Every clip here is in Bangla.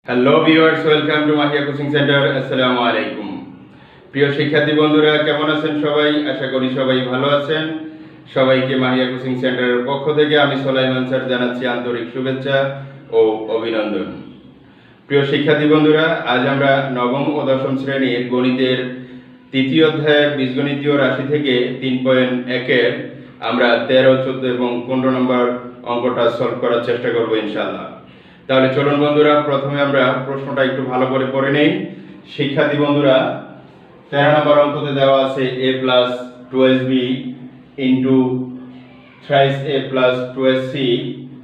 Hello viewers, welcome to Mahiya coaching centre. আসসালামু আলাইকুম। প্রিয় শিক্ষার্থী বন্ধুরা, কেমন আছেন সবাই? আশা করি সবাই ভালো আছেন। সবাইকে মাহিয়া কোচিং সেন্টারের পক্ষ থেকে আমি সোলাইমান স্যার জানাচ্ছি আন্তরিক শুভেচ্ছা ও অভিনন্দন। প্রিয় শিক্ষার্থী বন্ধুরা, আজ আমরা নবম ও দশম শ্রেণীর গণিতের তৃতীয় অধ্যায়ের বীজগণিতীয় রাশি থেকে 3.1-এর আমরা 13, 14 এবং 15 নম্বর অঙ্কটা সলভ করার চেষ্টা করব ইনশাআল্লাহ। তাহলে চলুন বন্ধুরা, প্রথমে আমরা প্রশ্নটা একটু ভালো করে পড়ে নেই। শিক্ষার্থী বন্ধুরা, 13 নম্বর অঙ্কতে দেওয়া আছে a plus 2sb into thrice a plus 2sc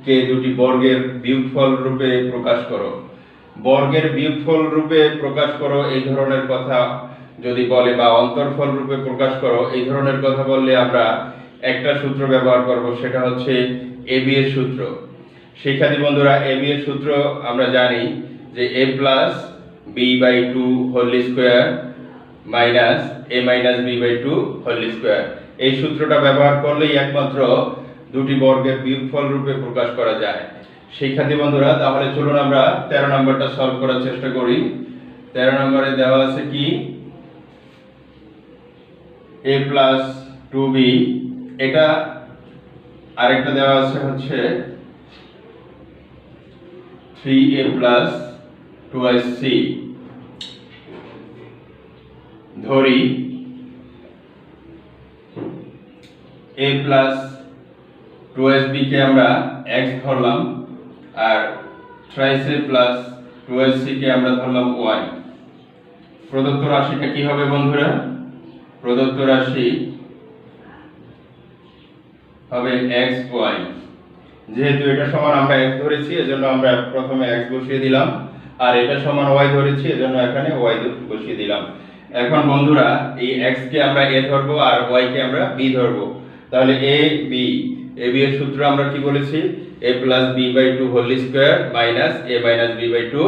কে দুটি বর্গের বিয়োগফল রূপে প্রকাশ করো। বর্গের বিয়োগফল রূপে প্রকাশ করো এই ধরনের কথা যদি বলে, বা অন্তরফল রূপে প্রকাশ করো এই ধরনের কথা বললে আমরা একটা সূত্র ব্যবহার করব, সেটা হচ্ছে ab এর সূত্র। শিক্ষার্থী বন্ধুরা, ab এর সূত্র আমরা জানি যে a plus b by 2 whole square minus a minus b by 2 whole square. এই সূত্রটা ব্যবহার করলেই একমাত্র দুটি বর্গের বিয়োগফল রূপে প্রকাশ করা যায়। শিক্ষার্থী বন্ধুরা, তাহলে চলুন আমরা 13 নম্বরটা সলভ করার চেষ্টা করি। 13 নম্বরে দেওয়া আছে কি a প্লাস 2b, এটা আরেকটা দেওয়া আছে হচ্ছে 3a প্লাস 2sc। ধরি a প্লাস 2sb কে আমরা x ধরলাম, আর থ্রাইস a প্লাস 2sc কে আমরা ধরলাম y। প্রদত্ত রাশিটা কি হবে বন্ধুরা? প্রদত্ত রাশি হবে xy। যেহেতু এটা সমান আমরা x ধরেছি, এজন্য আমরা প্রথমে x বসিয়ে দিলাম, আর এটা সমান y ধরেছি, এজন্য এখানে y বসিয়ে দিলাম। এখন বন্ধুরা, এই x কে আমরা a ধরব আর y কে আমরা b ধরব। তাহলে ab এর সূত্র আমরা কি বলেছি? a plus b by 2 whole square minus a minus b by 2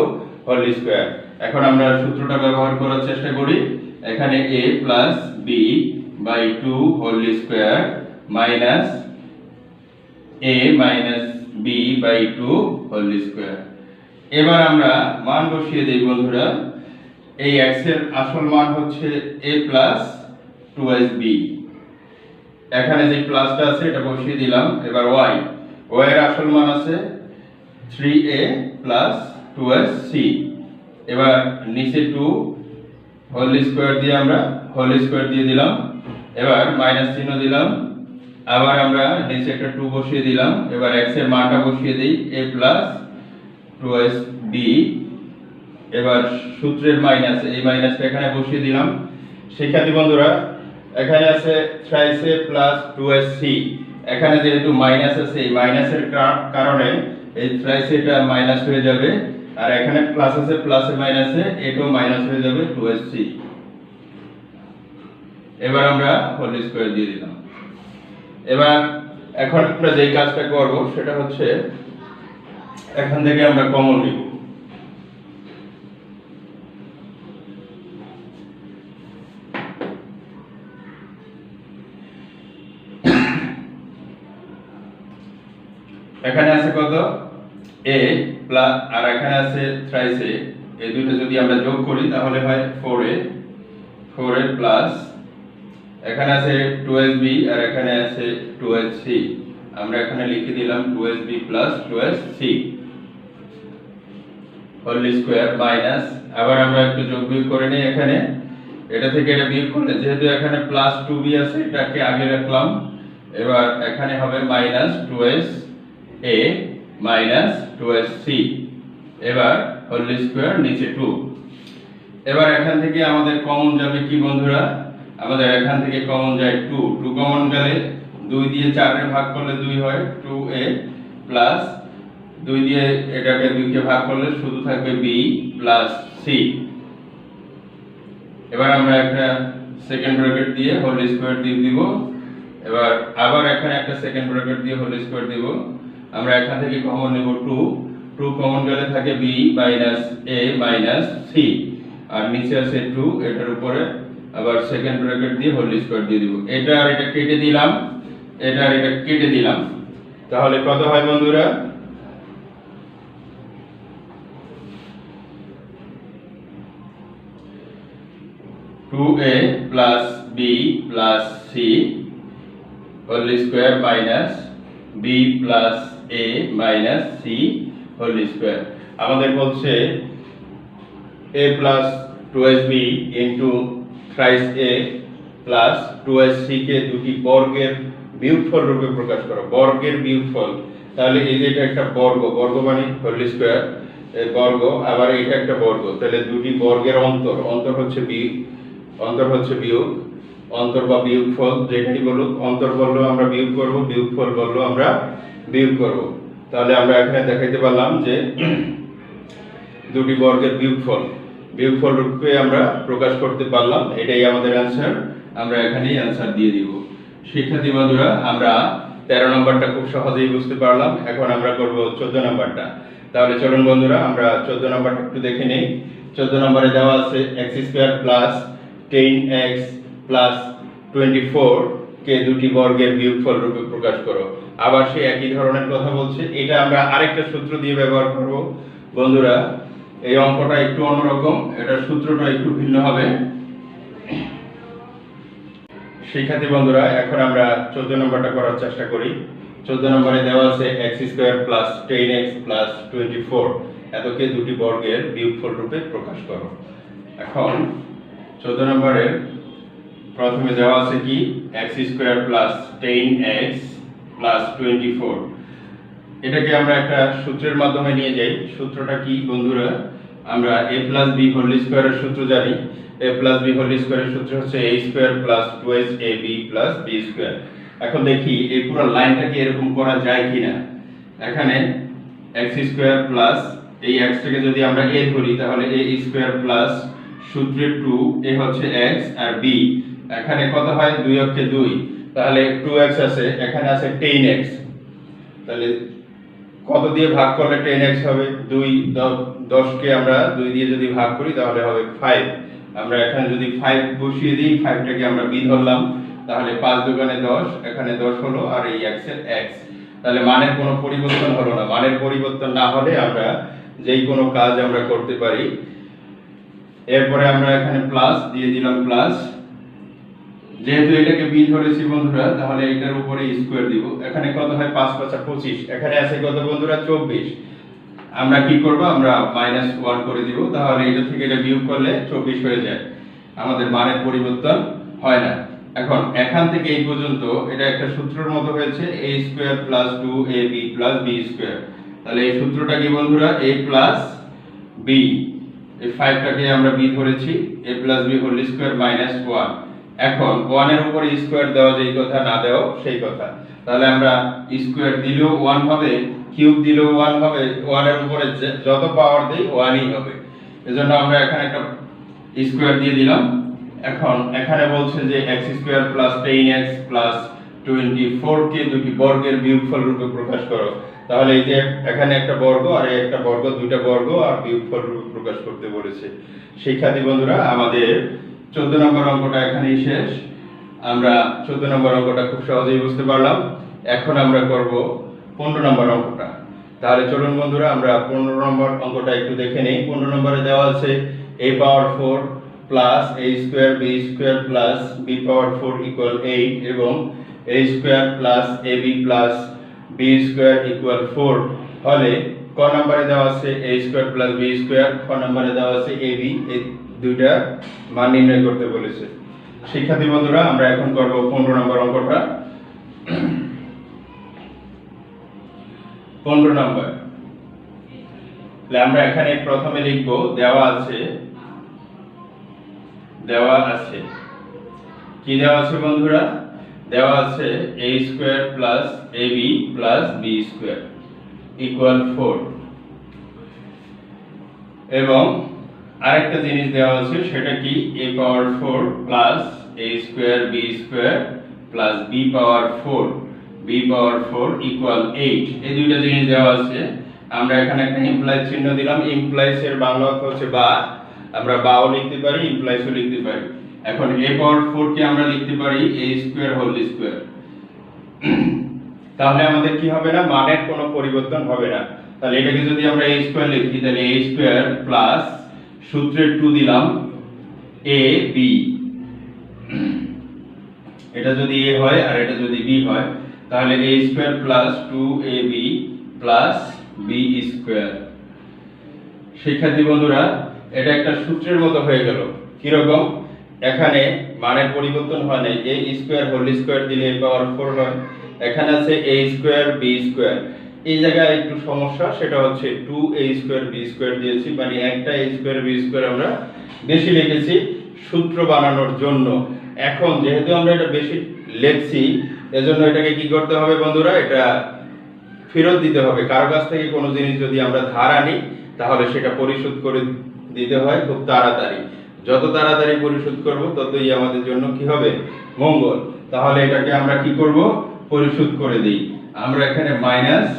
whole square. এখন আমরা সূত্রটা ব্যবহার করার চেষ্টা করি। এখানে a plus b by 2 whole square minus a minus b by 2 whole square. এবার আমরা মান বসিয়ে দেই বন্ধুরা। এই x এর আসল মান হচ্ছে a প্লাস 2sb। এখানে যে প্লাসটা আছে এটা বসিয়ে দিলাম। এবার y এর আসল মান আছে 3a প্লাস 2sc। এবার নিচে 2 হোল স্কয়ার দিয়ে আমরা হোল স্কয়ার দিয়ে দিলাম। এবার মাইনাস চিহ্ন দিলাম, আবার আমরা নিচে একটা 2 বসিয়ে দিলাম। এবার x এর মানটা বসিয়ে দেই a প্লাস 2sb। এবার সূত্রের মাইনাস, এই মাইনাসটা এখানে বসিয়ে দিলাম। শিক্ষার্থী বন্ধুরা, এখানে আছে থ্রাইস a প্লাস 2sc। এখানে যেহেতু মাইনাস আছে, এই মাইনাসের কারণে এই থ্রাইস এটা মাইনাস হয়ে যাবে, আর এখানে প্লাস আছে, প্লাসে মাইনাসে এটাও মাইনাস হয়ে যাবে 2sc। এবার আমরা হোল স্কয়ার দিয়ে দিলাম। এবার এখন আমরা যে কাজটা করব সেটা হচ্ছে এখান থেকে আমরা কমন নিব। এখানে আছে কত? a প্লাস, আর এখানে আছে থ্রাইস a। এই দুটো যদি আমরা যোগ করি তাহলে হয় 4a প্লাস, এখানে আছে 2sb আর এখানে আছে 2sc। আমরা এখানে লিখে দিলাম 2sb plus 2sc whole square minus, আবার আমরা একটু যোগ বিয়োগ করে নিই। এখানে এটা থেকে এটা বিয়োগ করলে, যেহেতু এখানে প্লাস 2b আছে এটাকে আগে রাখলাম। এবার এখানে হবে মাইনাস 2sa মাইনাস 2sc। এবার হোল স্কয়ার নিচে 2। এবার এখান থেকে আমাদের কমন যাবে কি বন্ধুরা? আমাদের এখান থেকে কমন যায় 2 কমন গেলে 2 দিয়ে 4 এর ভাগ করলে 2 হয়, 2a প্লাস 2 দিয়ে এটাকে 2 কে ভাগ করলে শুধু থাকবে b প্লাস c। এবার আমরা একটা সেকেন্ড ব্র্যাকেট দিয়ে হোল স্কয়ার দিয়ে দিব। এবার আবার এখানে একটা সেকেন্ড ব্র্যাকেট দিয়ে হোল স্কয়ার দিব। আমরা এখান থেকে কমন নেব 2 কমন গেলে থাকে b minus a minus c, আর নিচে আছে 2, এটার উপরে আবার সেকেন্ড ব্র্যাকেট দিয়ে হোল স্কয়ার দিয়ে দিব। এটা আর এটা কেটে দিলাম, এটা আর এটা কেটে দিলাম। তাহলে কত হয় বন্ধুরা? 2a plus b plus c whole square minus b plus a minus c whole square। আমাদের বলছে a plus 2sb into thrice a plus 2sc কে দুটি বর্গের বিয়োগফল রূপে প্রকাশ করো। বর্গের বিয়োগফল, তাহলে এই যে এটা একটা বর্গ, বর্গ মানে হোল স্কয়ার, এই বর্গ, আবার এটা একটা বর্গ, তাহলে দুটি বর্গের অন্তর, অন্তর হচ্ছে বিয়োগ, অন্তর বা বিয়োগফল যেটাই বলুক, অন্তর বললেও আমরা বিয়োগ করব, বিয়োগফল বললেও আমরা বিয়োগ করব। তাহলে আমরা এখানে দেখাইতে পারলাম যে দুটি বর্গের বিয়োগফল রূপে আমরা প্রকাশ করতে পারলাম। এটাই আমাদের অ্যানসার, আমরা এখানেই অ্যানসার দিয়ে দিব। শিক্ষার্থী বন্ধুরা, আমরা 13 নম্বরটা খুব সহজেই বুঝতে পারলাম। এখন আমরা করব 14 নম্বরটা। তাহলে চলুন বন্ধুরা আমরা 14 নম্বরটা একটু দেখে নেই। 14 নম্বরে দেওয়া আছে x² প্লাস 10x প্লাস 24 কে দুটি বর্গের বিয়োগফল রূপে প্রকাশ করো। আবার সে একই ধরনের কথা বলছে, এটা আমরা আরেকটা সূত্র দিয়ে ব্যবহার করব। বন্ধুরা, এই অঙ্কটা একটু অন্যরকম, এটার সূত্রটা একটু ভিন্ন হবে। শিক্ষার্থী বন্ধুরা, এখন আমরা 14 নম্বরটা করার চেষ্টা করি। 14 নম্বরে দেওয়া আছে x² প্লাস 10x প্লাস 24 এতকে দুটি বর্গের বিয়োগফল রূপে প্রকাশ করো। এখন 14 নম্বরের প্রথমে দেওয়া আছে কি x² প্লাস 10x প্লাস 24, এটাকে আমরা একটা সূত্রের মাধ্যমে নিয়ে যাই। সূত্রটা কি বন্ধুরা? আমরা a প্লাস b হোল স্কয়ারের সূত্র জানি। a প্লাস b হোল স্কয়ারের সূত্র হচ্ছে a square plus 2ab plus b square. এখন দেখি এই পুরো লাইনটাকে এরকম করা যায় কিনা। এখানে x স্কয়ার প্লাস এই x টাকে যদি আমরা a ধরি তাহলে a স্কয়ার প্লাস সূত্রের 2, a হচ্ছে x আর b, এখানে কত হয় 2 অক্ষে 2, তাহলে 2x আছে, এখানে আছে 10x, তাহলে কত দিয়ে ভাগ করলে 10x হবে? 2 10 কে আমরা 2 দিয়ে যদি ভাগ করি তাহলে হবে 5। আমরা এখানে যদি 5 বসিয়ে দিই, 5টাকে আমরা b ধরলাম, তাহলে 5 দুগুণে 10, এখানে 10 হলো আর এই x এর x, তাহলে মানের কোনো পরিবর্তন হলো না। মানের পরিবর্তন না হলে আমরা যেই কোনো কাজ আমরা করতে পারি। এরপরে আমরা এখানে প্লাস দিয়ে দিলাম প্লাস, যেহেতু এটাকে b ধরেছি বন্ধুরা তাহলে এটার উপরে স্কয়ার দিব। এখানে কত হয় 5 5 25, এখানে আছে কত বন্ধুরা 24। আমরা কি করব? আমরা -1 করে দিব, তাহলে এটা থেকে এটা বিয়োগ করলে 24 হয়ে যায়, আমাদের মানের পরিবর্তন হয় না। এখন এখান থেকে এই পর্যন্ত এটা একটা সূত্রের মতো হয়েছে a square plus 2ab plus b square. তাহলে এই সূত্রটা কি বন্ধুরা? a প্লাস b, এই 5টাকে আমরা b ধরেছি, a plus b whole square minus 1। এখন 1 এর উপরে স্কয়ার দেওয়া যেই কথা, না দেওয়া সেই কথা। তাহলে আমরা স্কয়ার দিলেও 1 হবে, কিউব দিলেও 1 হবে, 1 এর উপরে যত পাওয়ার দেই 1ই হবে। এজন্য আমরা এখানে একটা স্কয়ার দিয়ে দিলাম। এখন এখানে বলছে যে x² প্লাস 10x প্লাস 24 কে দুটি বর্গের বিয়োগফল রূপে প্রকাশ করো। তাহলে এই যে এখানে একটা বর্গ আর এই একটা বর্গ, দুইটা বর্গ আর বিয়োগফল রূপে প্রকাশ করতে বলেছে। শিক্ষার্থী বন্ধুরা, আমাদের 14 নম্বর অঙ্কটা এখানেই শেষ। আমরা 14 নম্বর অঙ্কটা খুব সহজেই বুঝতে পারলাম। এখন আমরা করব 15 নম্বর অঙ্কটা। তাহলে চলুন বন্ধুরা আমরা 15 নম্বর অঙ্কটা একটু দেখে নেই। 15 নম্বরে দেওয়া আছে a power 4 plus a square b square plus b power 4 equal 8 এবং a square plus ab plus b square equal 4 হলে ক নম্বরে দেওয়া আছে a square plus b square, খ নম্বরে দেওয়া আছে ab, এই দুইটা মান নির্ণয় করতে বলেছে। শিক্ষার্থী বন্ধুরা, আমরা এখন করব 15 নম্বর অঙ্কটা। 15 নম্বর, তাহলে আমরা এখানে প্রথমে লিখব দেওয়া আছে কি দেওয়া আছে বন্ধুরা? দেওয়া আছে a square plus ab plus b square equal 4 এবং আরেকটা জিনিস দেওয়া আছে, সেটা কি a power 4 plus a square b square plus b power 4 equal 8। এই দুইটা জিনিস দেওয়া আছে। আমরা এখানে একটা ইমপ্লাইজ চিহ্ন দিলাম। ইমপ্লাইজ এর বাংলা অর্থ হচ্ছে বা, আমরা বাও লিখতে পারি, ইমপ্লাইজও লিখতে পারি। এখন a পাওয়ার 4 কে আমরা লিখতে পারি a স্কয়ার হোল স্কয়ার। তাহলে আমাদের কি হবে না? মানের কোনো পরিবর্তন হবে না। তাহলে এটাকে যদি আমরা a স্কয়ার লিখি তাহলে a স্কয়ার প্লাস সূত্রের 2 দিলাম a b এটা যদি a হয় আর এটা যদি b হয় তাহলে a square plus 2ab plus b square. শিক্ষার্থী বন্ধুরা এটা একটা সূত্রের মতো হয়ে গেল। কি রকম? এখানে মানের পরিবর্তন হয় নাই, a স্কয়ার হোল স্কয়ার দিলে a পাওয়ার 4 হয়। এখানে আছে a স্কয়ার b স্কয়ার, এই জায়গায় একটু সমস্যা, সেটা হচ্ছে 2a স্কয়ার b স্কয়ার দিয়েছি, মানে একটা a স্কয়ার b স্কয়ার আমরা বেশি লিখেছি সূত্র বানানোর জন্য। এখন যেহেতু আমরা এটা বেশি লিখছি এজন্য এটাকে কি করতে হবে বন্ধুরা, এটা ফেরত দিতে হবে। কারো কাছ থেকে কোনো জিনিস যদি আমরা ধার আনি তাহলে সেটা পরিশোধ করে দিতে হয় খুব তাড়াতাড়ি। যত তাড়াতাড়ি পরিশোধ করব ততই আমাদের জন্য কি হবে, মঙ্গল। তাহলে এটাকে আমরা কি করব, পরিশোধ করে দিই। আমরা এখানে মাইনাস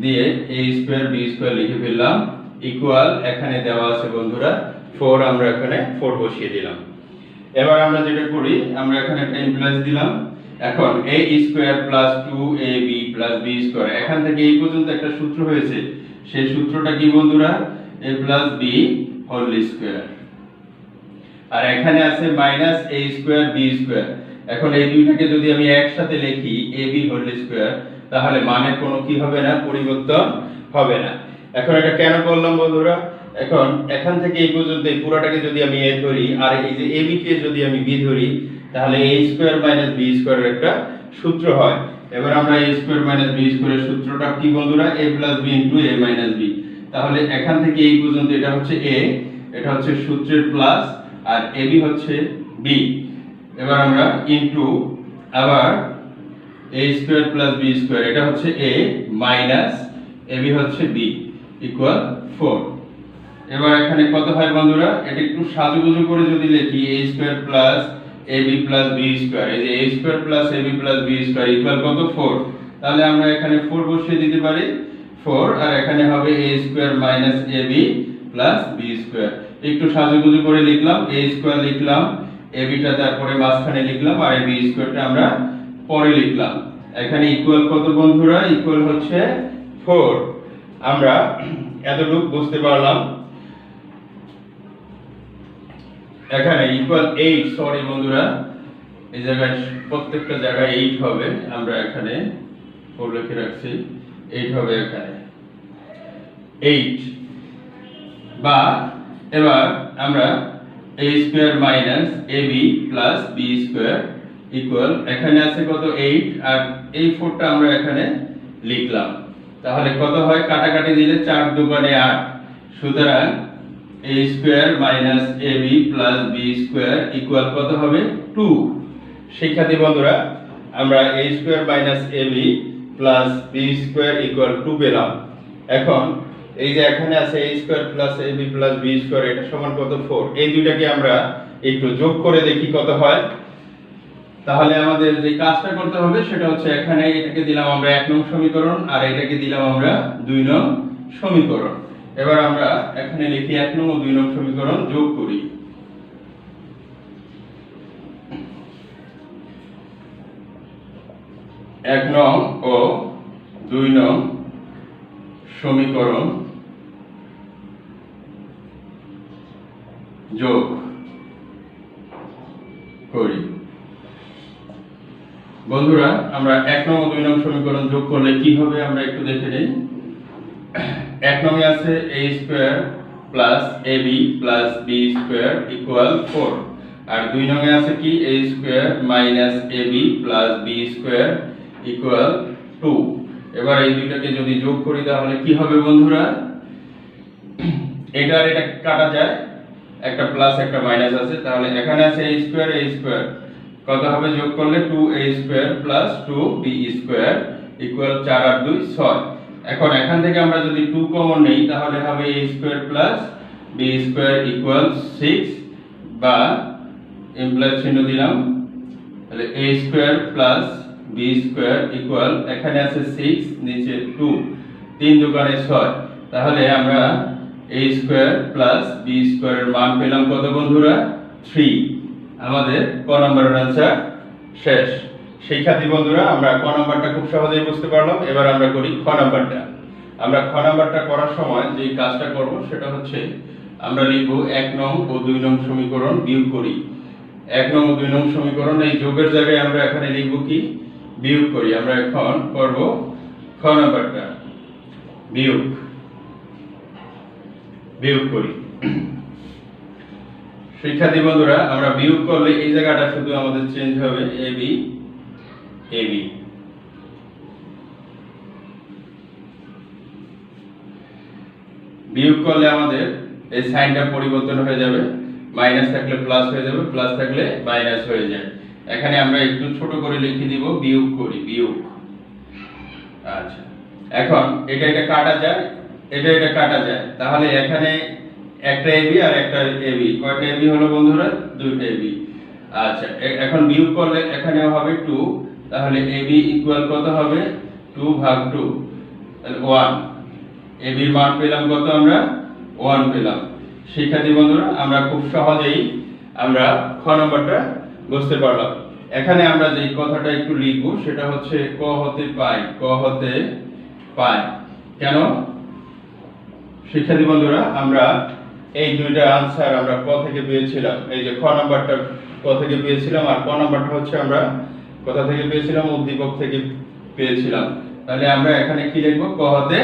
দিয়ে a স্কয়ার b স্কয়ার লিখে ফেললাম ইকুয়াল, এখানে দেওয়া আছে বন্ধুরা 4, আমরা এখানে 4 বসিয়ে দিলাম। এবার আমরা যেটা করি, আমরা এখানে একটা ইমপ্লাইজ দিলাম। এখন a square plus 2ab plus b square, এখান থেকে এই পর্যন্ত একটা সূত্র হয়েছে, সেই সূত্রটা কি বন্ধুরা, a plus b whole square. আর এখানে আছে minus a square b square. এখন এই দুইটাকে যদি আমি একসাথে লিখি ab হোল স্কয়ার তাহলে মানের কোনো কি হবে না, পরিবর্তন হবে না। এখন এটা কেন করলাম বন্ধুরা, এখন এখান থেকে এই পর্যন্ত এই পুরোটাকে যদি আমি a ধরি আর এই যে ab কে যদি আমি b ধরি তাহলে a স্কয়ার মাইনাস b স্কয়ারের একটা সূত্র হয়। এবার আমরা a স্কয়ার মাইনাস b স্কয়ারের সূত্রটা কি বন্ধুরা, a plus b into a minus b। তাহলে এখান থেকে এই পর্যন্ত এটা হচ্ছে a, এটা হচ্ছে সূত্রের প্লাস, আর ab হচ্ছে b। এবার আমরা ইনটু আবার a square plus b square, এটা হচ্ছে a মাইনাস ab হচ্ছে b ইকুয়াল 4। এবার এখানে কত হয় বন্ধুরা, এটা একটু সাজুগুজু করে যদি লিখি a square plus ab plus b square, এই যে a square plus ab plus b square equal কত, 4। তাহলে আমরা এখানে 4 বসিয়ে দিতে পারি 4, আর এখানে হবে a square minus ab plus b square. একটু সাজুগুজু করে লিখলাম, a স্কয়ার লিখলাম, ab টা তারপরে মাঝখানে লিখলাম, আর b স্কয়ারটা আমরা পরে লিখলাম। এখানে ইকুয়াল কত বন্ধুরা, ইকুয়াল হচ্ছে 4। আমরা এতটুকু বুঝতে পারলাম। এখানে ইকুয়াল 8, সরি বন্ধুরা এই জায়গায় প্রত্যেকটা জায়গায় 8 হবে, আমরা এখানে 4 লিখে রাখছি, 8 হবে এখানে 8। বা এবার আমরা a square minus ab plus b square equal, এখানে আছে কত 8, আর এই 4টা আমরা এখানে লিখলাম। তাহলে কত হয়, কাটাকাটি দিলে 4 দুগুণে 8, সুতরাং a square minus ab plus b square equal কত হবে, 2। শিক্ষার্থী বন্ধুরা আমরা a square minus ab plus b square equal 2 পেলাম। এখন এই যে এখানে আছে a square plus ab plus b square, এটা সমান কত, 4। এই দুইটাকে আমরা একটু যোগ করে দেখি কত হয়। তাহলে আমাদের যে কাজটা করতে হবে সেটা হচ্ছে, এখানে এটাকে দিলাম আমরা 1 নং সমীকরণ, আর এটাকে দিলাম আমরা 2 নং সমীকরণ। এবার আমরা এখানে লিখি 1 নং ও 2 নং সমীকরণ যোগ করি। 1 নং ও 2 নং সমীকরণ যোগ করি। বন্ধুরা আমরা 1 নং ও 2 নং সমীকরণ যোগ করলে কি হবে আমরা একটু দেখে নেই। 1 নং এ আছে a square plus ab plus b square equal 4, আর 2 নং এ আছে কি a square minus ab plus b square equal 2। এবার এই দুইটাকে যদি যোগ করি তাহলে কি হবে বন্ধুরা, এটা আর এটা কাটা যায়, একটা প্লাস একটা মাইনাস আছে, তাহলে এখানে আছে a স্কয়ার কত হবে যোগ করলে 2a square plus 2b square equal 4 আর 2 6। এখন এখান থেকে আমরা যদি 2 কমন নেই তাহলে হবে a square plus b square equal 6, বা ইমপ্লাইড চিহ্ন দিলাম, তাহলে a square plus b square equal, এখানে আছে 6 নিচে 2, 3 দুগুণে 6, তাহলে আমরা a স্কয়ার প্লাস b স্কয়ারের মান পেলাম কত বন্ধুরা, 3। আমাদের ক নম্বরের आंसर শেষ। শিক্ষার্থী বন্ধুরা আমরা ক নাম্বারটা খুব সহজেই বুঝতে পারলাম। এবার আমরা করি খ নাম্বারটা। আমরা খ নাম্বারটা করার সময় যে কাজটা করব সেটা হচ্ছে, আমরা লিখব 1 নং ও 2 নং সমীকরণ বিয়োগ করি। 1 নং ও 2 নং সমীকরণ। এই যোগের জায়গায় আমরা এখানে লিখব কি বিয়োগ করি। আমরা এখন করব খ নাম্বারটা বিয়োগ করি। শিক্ষার্থী বন্ধুরা, আমরা বিয়োগ করলে এই জায়গাটা শুধু আমাদের চেঞ্জ হবে এবি বিয়োগ করলে আমাদের এই সাইনটা পরিবর্তন হয়ে যাবে, মাইনাস থাকলে প্লাস হয়ে যাবে, প্লাস থাকলে মাইনাস হয়ে যায়। এখানে আমরা একটু ছোট করে লিখে দিব বিয়োগ করি বিয়োগ। আচ্ছা, এখন এটা কাটা যায়, এটা কাটা যায়, তাহলে এখানে একটা এবি আর একটা এবি, কয়টা এবি হলো বন্ধুরা? দুইটা এবি। আচ্ছা, এখন বিয়োগ করলে এখানেও হবে 2, তাহলে এবি ইকুয়াল কত হবে? 2 ভাগ 2 তাহলে 1। এবির মান পেলাম কত? আমরা 1 পেলাম। শিক্ষার্থী বন্ধুরা, আমরা খুব সহজেই আমরা খ নম্বরটা বুঝতে পারলাম। এখানে আমরা যে কথাটা একটু লিখব সেটা হচ্ছে ক হতে পাই। কেন শিক্ষার্থী বন্ধুরা, আমরা এই দুইটা আনসার আমরা ক থেকে পেয়েছিলাম। এই যে খ নাম্বারটা ক থেকে পেয়েছিলাম, আর ক নাম্বারটা হচ্ছে আমরা কোথা থেকে পেয়েছিলাম? উদ্দীপক থেকে পেয়েছিলাম। তাহলে আমরা এখানে কি লিখব? ক হতে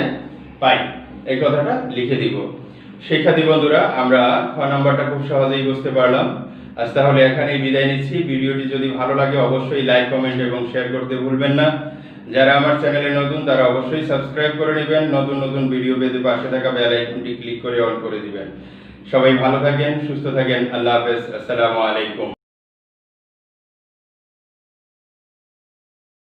পাই, এই কথাটা লিখে দিব। শিক্ষার্থী বন্ধুরা, আমরা খ নাম্বারটা খুব সহজেই বুঝতে পারলাম। আজ তাহলে এখানেই বিদায় নিচ্ছি। ভিডিওটি যদি ভালো লাগে অবশ্যই লাইক, কমেন্ট এবং শেয়ার করতে ভুলবেন না। যারা আমার চ্যানেলে নতুন তারা অবশ্যই সাবস্ক্রাইব করে নেবেন। নতুন ভিডিও পেতে পাশে থাকা বেল আইকনটি ক্লিক করে অন করে দিবেন। সবাই ভালো থাকেন, সুস্থ থাকেন। আল্লাহ হাফেজ। আসসালামু আলাইকুম।